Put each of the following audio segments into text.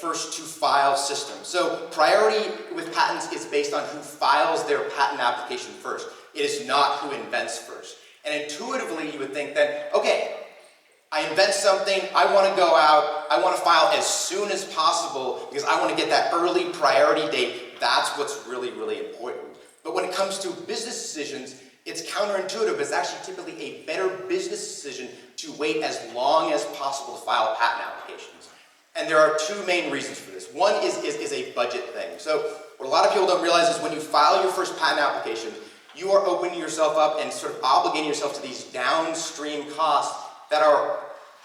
first to file system. So priority with patents is based on who files their patent application first. It is not who invents first. And intuitively you would think that, okay, I invent something, I want to go out, I want to file as soon as possible because I want to get that early priority date. That's what's really, really important. But when it comes to business decisions, it's counterintuitive. It's actually typically a better business decision to wait as long as possible to file patent applications. And there are two main reasons for this. One is a budget thing. So what a lot of people don't realize is when you file your first patent application, you are opening yourself up and sort of obligating yourself to these downstream costs that are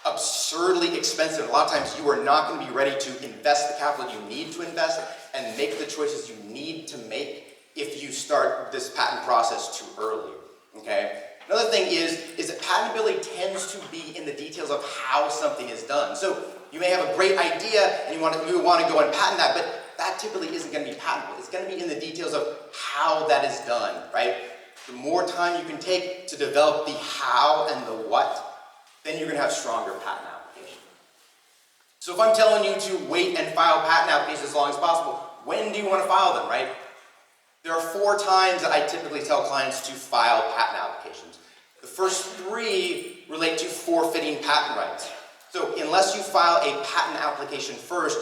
absurdly expensive. A lot of times you are not going to be ready to invest the capital you need to invest and make the choices you need to make if you start this patent process too early, okay? Another thing is that patentability tends to be in the details of how something is done. So you may have a great idea and you want to go and patent that, but that typically isn't going to be patentable. It's going to be in the details of how that is done, right? The more time you can take to develop the how and the what, then you're going to have stronger patent applications. So if I'm telling you to wait and file patent applications as long as possible, when do you want to file them, right? There are 4 times that I typically tell clients to file patent applications. The first 3 relate to forfeiting patent rights. So unless you file a patent application first,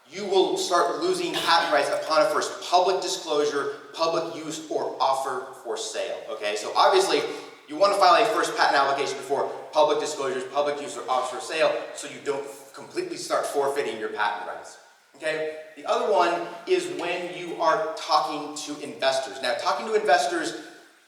you will start losing patent rights upon a first public disclosure, public use, or offer for sale, okay? So obviously, you want to file a first patent application before public disclosures, public use, or offer for sale, so you don't completely start forfeiting your patent rights. Okay? The other one is when you are talking to investors. Now, talking to investors,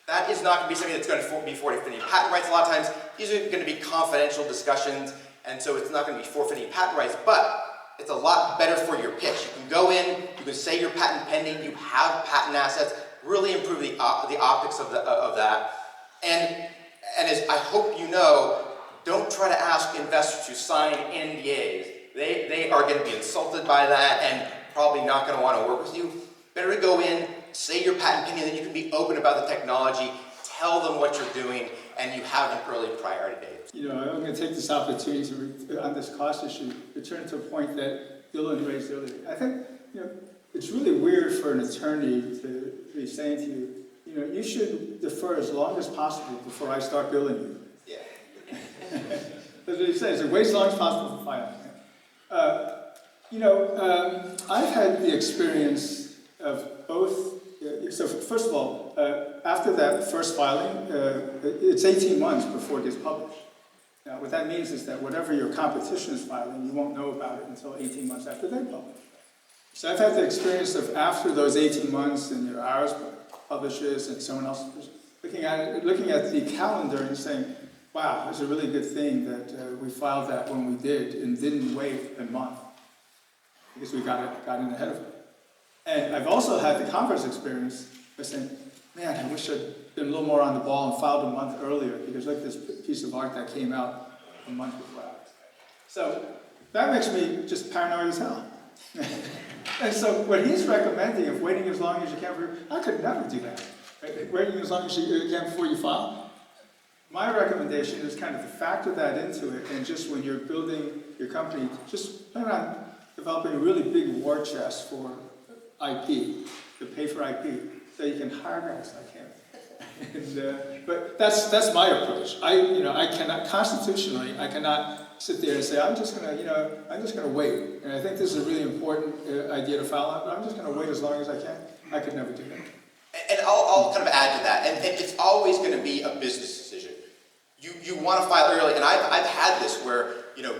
that is not going to be something that's going to be forfeiting patent rights a lot of times. These are going to be confidential discussions, and so it's not going to be forfeiting patent rights, but it's a lot better for your pitch. You can go in, you can say you're patent pending, you have patent assets, really improve the optics of that. And as I hope you know, don't try to ask investors to sign NDAs. They are going to be insulted by that and probably not going to want to work with you. Better to go in, say your patent pending, then you can be open about the technology, tell them what you're doing, and you have an early priority date. You know, I'm going to take this opportunity to, on this cost issue, return to a point that Dylan raised earlier. I think, you know, it's really weird for an attorney to be saying to you, you know, you should defer as long as possible before I start billing you. Yeah. That's what he says. Wait as long as possible for filing. I've had the experience of both. So first of all, after that first filing, it's 18 months before it gets published. Now, what that means is that whatever your competition is filing, you won't know about it until 18 months after they publish. So I've had the experience of after those 18 months and ours publishes and someone else looking at the calendar and saying, wow, it's a really good thing that we filed that when we did and didn't wait a month because we got in ahead of it. And I've also had the converse experience by saying, man, I wish I'd been a little more on the ball and filed a month earlier because look at this piece of art that came out a month before ours. So that makes me just paranoid as hell. And so what he's recommending of waiting as long as you can, I could never do that. Right? Waiting as long as you can before you file. My recommendation is kind of to factor that into it, and just when you're building your company, just plan on developing a really big war chest for IP, to pay for IP, so you can hire guys like him. And, but that's my approach. I cannot constitutionally, I cannot sit there and say I'm just gonna wait. And I think this is a really important idea to file, but I'm just gonna wait as long as I can. I could never do that. And I'll kind of add to that, and it's always going to be a business decision. You want to file early, and I've had this where, you know,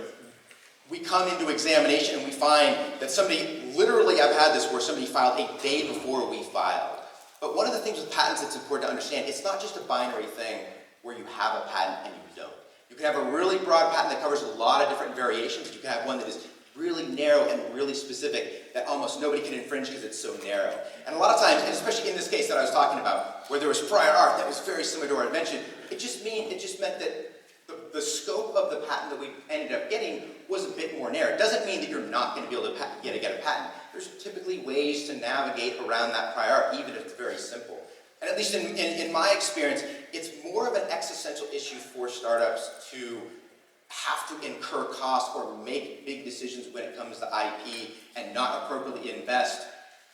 we come into examination and we find that somebody, literally I've had this where somebody filed a day before we filed. But one of the things with patents that's important to understand, it's not just a binary thing where you have a patent and you don't. You can have a really broad patent that covers a lot of different variations. You can have one that is really narrow and really specific that almost nobody can infringe because it's so narrow. And a lot of times, and especially in this case that I was talking about, where there was prior art that was very similar to our invention, it just meant that the scope of the patent that we ended up getting was a bit more narrow. It doesn't mean that you're not going to be able to get a patent. There's typically ways to navigate around that prior art, even if it's very simple. And at least in my experience, it's more of an existential issue for startups to have to incur costs or make big decisions when it comes to IP and not appropriately invest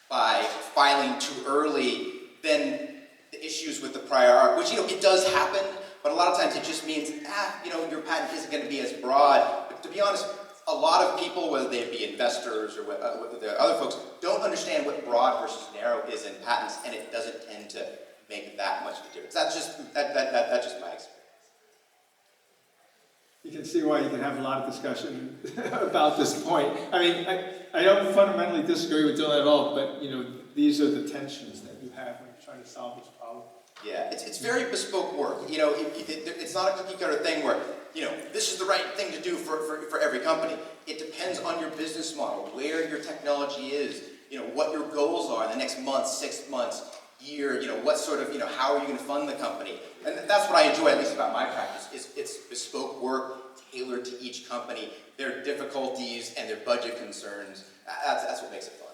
by filing too early, then the issues with the prior art, which, it does happen, but a lot of times it just means, your patent isn't going to be as broad. But to be honest, a lot of people, whether they be investors or whether they're other folks, don't understand what broad versus narrow is in patents, and it doesn't tend to make that much of a difference. That's just my experience. You can see why you can have a lot of discussion about this point. I mean, I don't fundamentally disagree with Dylan at all, but these are the tensions that you have when you're trying to solve this problem. Yeah, it's very bespoke work. It's not a cookie cutter thing where, this is the right thing to do for every company. It depends on your business model, where your technology is, what your goals are in the next month, 6 months, year, what sort of, how are you going to fund the company? And that's what I enjoy, at least about my practice, is it's bespoke work tailored to each company, their difficulties and their budget concerns. That's what makes it fun.